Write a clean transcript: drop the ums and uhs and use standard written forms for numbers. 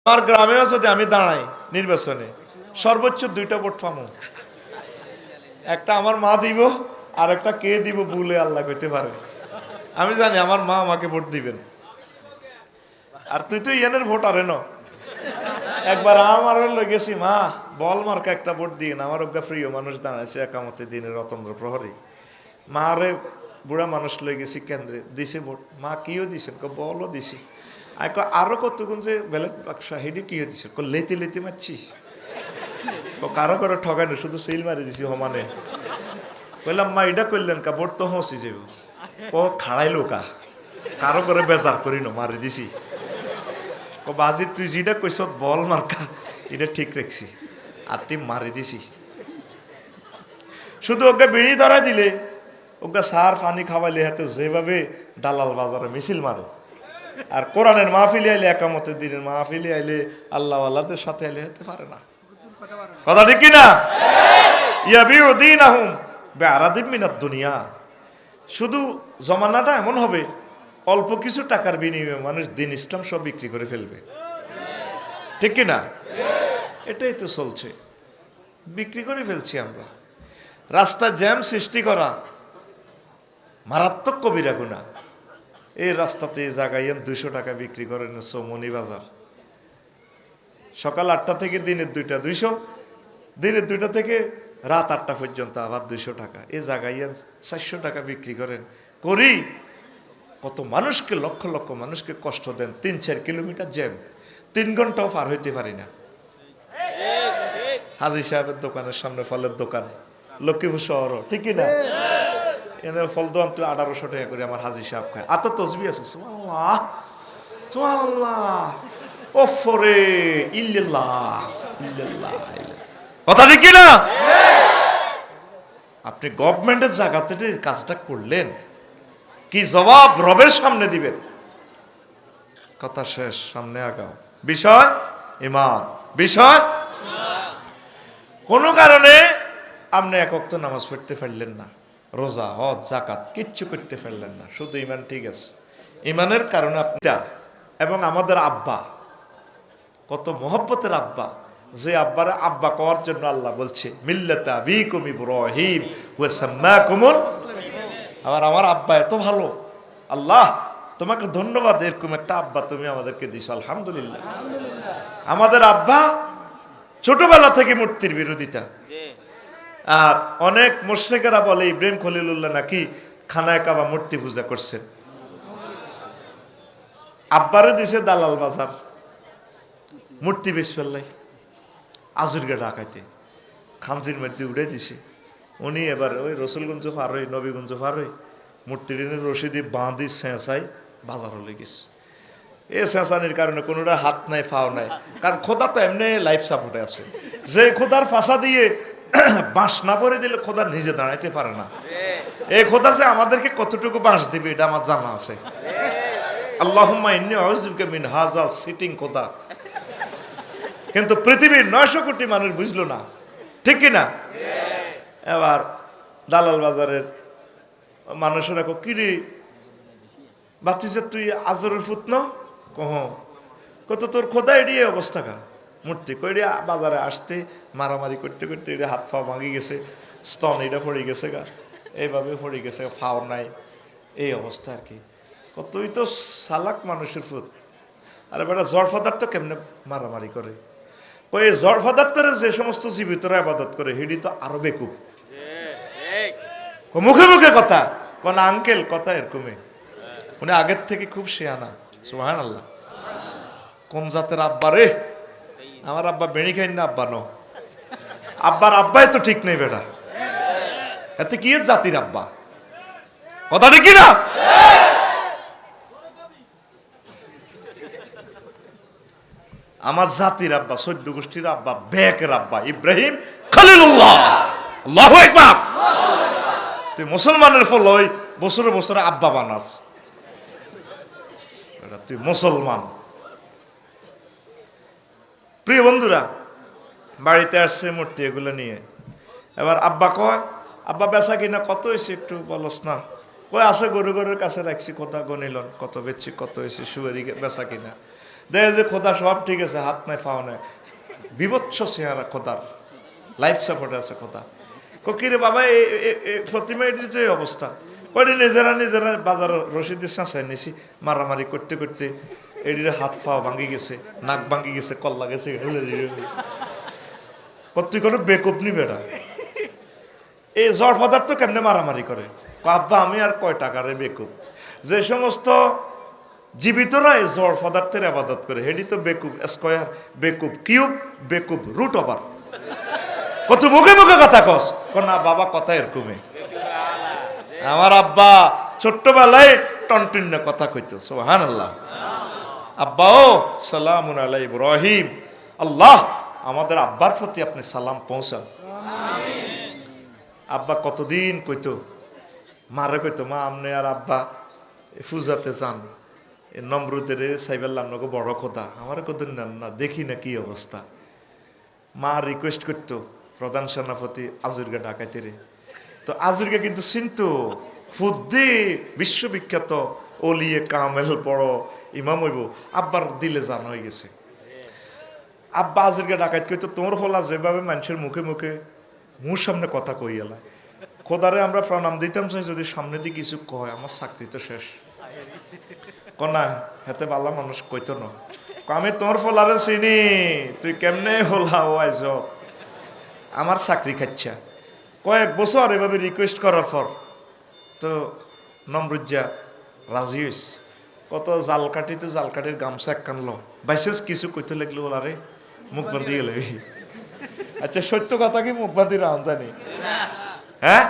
আমার গ্রামেও যদি আমি দাঁড়াই নির্বাচনে সর্বোচ্চ 2টা ভোট পাবো, একটা আমার মা দিব আর একটা কে দিব বলে আল্লাহ কইতে পারে। আমি জানি আমার মা আমাকে ভোট দিবেন। আর তুই তো ইয়ানের ভোট আরে ন, একবার আমার গেছি, মা বল মার্কা একটা ভোট দিয়ে না, আমার অজ্ঞা প্রিয় মানুষ দাঁড়াইছে একামতে দিনের রতন্দ্র প্রহরী, মা রে বুড়া মানুষ লই গেছি কেন্দ্রে, দিছে ভোট। মা কিও দিছেন? বলও দিছি। আরো কতক্ষণ যে ব্যালট বাক্স হেডি কি দিছে? লেতে লেতে মারছিস? কারো কারো ঠগানো, শুধু সিল মারি দিছি সমানে। কইলাম মা এটা করলেন কা? ভোট তো হসি যাব ও খাড়াইলো কা, কারো করে বেজার করি না, মারি দিছি। বাজি তুই যেটা কইস বল মার্কা এটা ঠিক রাখছি, আর তুই মারি দিছি। শুধু ওকে বিড়ি ধরা দিলে, ওকে সার পানি খাওয়াইলে, হাতে যেভাবে দালাল বাজারে মিছিল মারে, আর কোরআনের মাহফিলে আইলে, একামতের দিনের মাহফিলে আইলে, আল্লাহ আল্লাহদের সাথে আইলে হতে পারে না। কথা ঠিক কিনা? ইয়াবিউ দীনাহুম বিআরাদিম মিনাদ দুনিয়া। শুধু জমানাটা এমন হবে, অল্প কিছু টাকার বিনিময়ে মানুষ দিন ইসলাম সব বিক্রি করে ফেলবে, ঠিক কিনা? এটাই তো চলছে, বিক্রি করে ফেলছি আমরা। রাস্তা জ্যাম সৃষ্টি করা মারাত্মক কবিরা গুনাহ। এই রাস্তাতে জাগাইয়েন 200 টাকা বিক্রি করেন চৌমনি বাজার, সকাল 8টা থেকে দিনের 2টা 200, দিনের 2টা থেকে রাত 8টা পর্যন্ত আবার 200 টাকা। এই জাগাইয়েন 400 টাকা বিক্রি করেন। করি কত মানুষকে, লক্ষ লক্ষ মানুষকে কষ্ট দেন। 3-4 কিলোমিটার জ্যাম, 3 ঘন্টাও পার হইতে পারি না। হাজী সাহেবের দোকানের সামনে ফলের দোকান, লক্ষ্মীপুর শহর, ঠিক না? এনে ফল দোকান তুই 1800 টাকা করে আমার হাজী সাহেব খায়। এত তসবি আছে, সুবহানাল্লাহ সুবহানাল্লাহ, ওফরে ইল্লাল্লাহ ইল্লাল্লাহ। কথা ঠিক কি না? আপনি গভর্নমেন্টের জায়গাতে কাজটা করলেন, কি জবাব রবের সামনে দিবেন? কথা শেষ, সামনে আগাও। বিষয় ঈমান, বিষয় কোনো কারণে আপনি এক ওয়াক্ত নামাজ পড়তে পারলেন না, রোজা হজ যাকাত কিচ্ছু করতে পারলেন না, শুধু ঈমান ঠিক আছে। ঈমানের কারণে আপনি, এবং আমাদের আব্বা কত মহব্বতের আব্বা, যে আব্বারে আব্বা কওয়ার জন্য আল্লাহ বলছে মিল্লাতা আবিকুম ইব্রাহিম ওয়া সাম্মাকুমুল। আবার আমার আব্বা এত ভালো, আল্লাহ তোমাকে ধন্যবাদ, এরকম একটা আব্বা তুমি আমাদেরকে দিছো, আলহামদুলিল্লাহ। আমাদের আব্বা ছোটবেলা থেকে মূর্তির বিরোধিতা, আর অনেক মুশরিকেরা বলে ইব্রাহিম খলিলুল্লাহ নাকি খানায় কাবা মূর্তি পূজা করছেন। আব্বারে দিছে দালাল বাজার, মূর্তি বেশ ফেললাই আজুরগে ডাকাইতে, খামজির মধ্যে উড়ে দিছে। উনি এবার ওই রসুলগঞ্জ পার হই, নবীগঞ্জ পার হই, মূর্তির রশিদি বাঁধি চেঁচাই বাজার হলে গেছে। এই চেঁচানির কারণে কোনোটা হাত নাই ফাও নাই, কারণ খোদা তো এমনি লাইফ সাপোর্টে আছে। যে খোদার ফাঁসা দিয়ে বাঁশ না করে দিলে খোদা নিজে দাঁড়াইতে পারে না। এই খোদা যে আমাদেরকে কতটুকু বাঁশ দিবে এটা আমার জানা আছে। আল্লাহুম্মা ইন্নী আউযুবিকা মিন হাযাল সিটিং খোদা। কিন্তু পৃথিবীর 900 কোটি মানুষ বুঝলো না, ঠিক কিনা? এবার দালাল বাজারের মানুষেরা কিরে বাতিছে তুই আজরের ফুতন কহ, কত তোর খোদা এড়িয়ে অবস্থা কা মূর্তি কইরে বাজারে আসতে মারামারি করতে করতে এটা হাত পা ভাঙি গেছে, স্তন এটা পড়ে গেছে গা, এইভাবে পড়ে গেছে, ফাও নাই, এই অবস্থা আর কি। তুই তো সালাক মানুষের ফুত, আরে বেটা জড় পদার্থ কেমনে মারামারি করে? ওই জড় পদার্থের যে সমস্ত জীবিতরা ইবাদত করে হেডি তো আরো বেকুব, মুখে মুখে কথা কোন আঙ্কেল কথা এরকমই, উনি আগের থেকে খুব শিয়ানা। সুবহানাল্লাহ। কোন জাতের আব্বা রে? আমার আব্বা বেড়ি খাই না, আব্বা নো, আব্বার আব্বাই তো ঠিক নেই বেটা, এতে কি জাতির আব্বা? কথা ঠিক না? আমার জাতির আব্বা, 14 গোষ্ঠীর আব্বা, বেকের আব্বা ইব্রাহিম খলিলুল্লাহ। আল্লাহু আকবার। তুই মুসলমানের ফল ওই বছরে বছরে আব্বা বানাস, তুই মুসলমান। প্রিয় বন্ধুরা, বাড়িতে আসছে মূর্তি এগুলো নিয়ে। এবার আব্বা কয়, আব্বা বেচা কিনা কত হয়েছে একটু বলস না? কই আছে গরু গরুর কাছে রাখছি, খোদা গনিলন কত বেচছি, কত হয়েছে, সুয়ারি বেচা কিনা। দেখে যে খোদা সব ঠিক আছে, হাত নাই পাও নাই, বিভৎস চেহারা খোদার, লাইফ সাপোর্টে আছে খোদা। কিরে বাবা প্রতিমা এটির যে অবস্থা, ওই নিজেরা নিজেরা বাজার রশিদের চাঁচাই নিছি, মারামারি করতে করতে এটির হাত পাও ভাঙি গেছে, নাক ভাঙি গেছে, কল্লা গেছে। তুই কোনো বেকুব নি বেড়া, এই জড় পদার্থ কেমনে মারামারি করে? আব্বা আমি আর কয় টাকারে বেকুব। যে সমস্ত জীবিতরা এই জড় পদার্থের আবাদত করে, হেডি তো বেকুব স্কয়ার, বেকুব কিউব, বেকুব রুট ওভার। কত মুখে মুখে কথা কস, না বাবা কথা এরকমই। আমার আব্বা ছোট্টবেলায় টনটন্য কথা কইতো, সুবহানাল্লাহ। আব্বা ও সালামুন আলাই ইব্রাহিম, আল্লাহ আমাদের আব্বার প্রতি আপনি সালাম পৌঁছান। আব্বা কতদিন কইতো, মারে কইতো, মা আমনে আর আব্বা পূজাতে যান, নমরুদের সাইবেল্লাম নগো বড় খোদা, আমার কতদিন নেন না, দেখি না কি অবস্থা। মা রিকোয়েস্ট করতো প্রধান সেনাপতি আজুরগা ডাকাইতে রে। তো আজুরগা কিন্তু চিনতো, ফুদ্দি বিশ্ববিখ্যাত ওলিয়ে কামেল বড় ইমাম হইব, আব্বার দিলে জান হয়ে গেছে। আব্বা আজুরগা ডাকাইত কইতো, তোমার ফলা যেভাবে মানুষের মুখে মুখে মুর সামনে কথা কই এলা, খোদারে আমরা প্রণাম দিতাম চাই, যদি সামনে দিয়ে কিছু কয় আমার চাকরি তো শেষ। কনা হেতে বালা মানুষ কইতো না, আমি তোমার ফলারে চিনি, তুই কেমনে হলা ও আইজ, আমার চাকরি খাচ্ছা। কয়েক বছর এভাবে রিকোয়েস্ট করার পর তো নমরুজ্জা রাজি হয়েছে। কত জাল কাটিতে জাল কাটির গামছা এক কানলো, বাইসেস কিছু কইতে লাগলো, ওলারে মুখ বান্ধি গেলে। আচ্ছা সত্য কথা কি মুখ বান্ধি রান জানি? হ্যাঁ